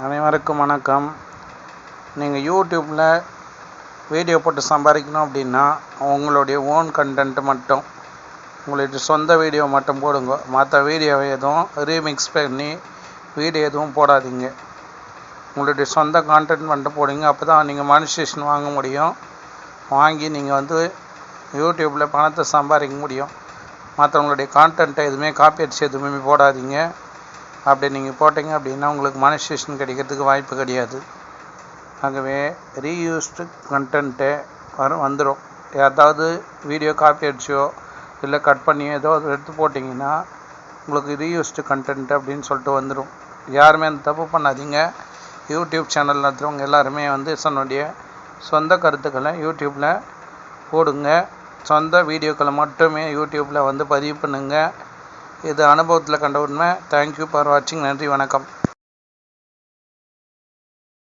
அனைவருக்கும் வணக்கம். நீங்கள் யூடியூப்பில் வீடியோ போட்டு சம்பாதிக்கணும் அப்படின்னா உங்களுடைய ஓன் கண்டென்ட் மட்டும், உங்களுடைய சொந்த வீடியோ மட்டும் போடுங்க. மற்ற வீடியோவை எதுவும் ரீமிக்ஸ் பண்ணி வீடியோ எதுவும் போடாதீங்க. உங்களுடைய சொந்த கான்டென்ட் மட்டும் போடுங்க. அப்போ தான் நீங்கள் மானிட்டேஷன் வாங்க முடியும். வாங்கி நீங்கள் யூடியூப்பில் பணத்தை சம்பாதிக்க முடியும். மற்றவங்களுடைய கான்டென்ட்டை எதுவுமே காப்பி அடிச்சு எதுவுமே போடாதீங்க. அப்படி நீங்கள் போட்டிங்க அப்படின்னா உங்களுக்கு மானிட்டேஷன் கிடைக்கிறதுக்கு வாய்ப்பு கிடையாது. ஆகவே ரீயூஸ்டு கண்டென்ட்டு வந்துடும். ஏதாவது வீடியோ காப்பி அடிச்சோ இல்லை கட் பண்ணியோ ஏதோ எடுத்து போட்டிங்கன்னா உங்களுக்கு ரீயூஸ்டு கண்டென்ட் அப்படின்னு சொல்லிட்டு வந்துடும். யாருமே அந்த தப்பு பண்ணாதீங்க. யூடியூப் சேனல் நடத்துகிறவங்க எல்லாருமே தன்னுடைய சொந்த கருத்துக்களை யூடியூப்பில் போடுங்க. சொந்த வீடியோக்களை மட்டுமே யூடியூப்பில் பதிவு பண்ணுங்கள். இது அனுபவத்தில் கண்ட உண்மை. தேங்க்யூ ஃபார் வாட்சிங். நன்றி, வணக்கம்.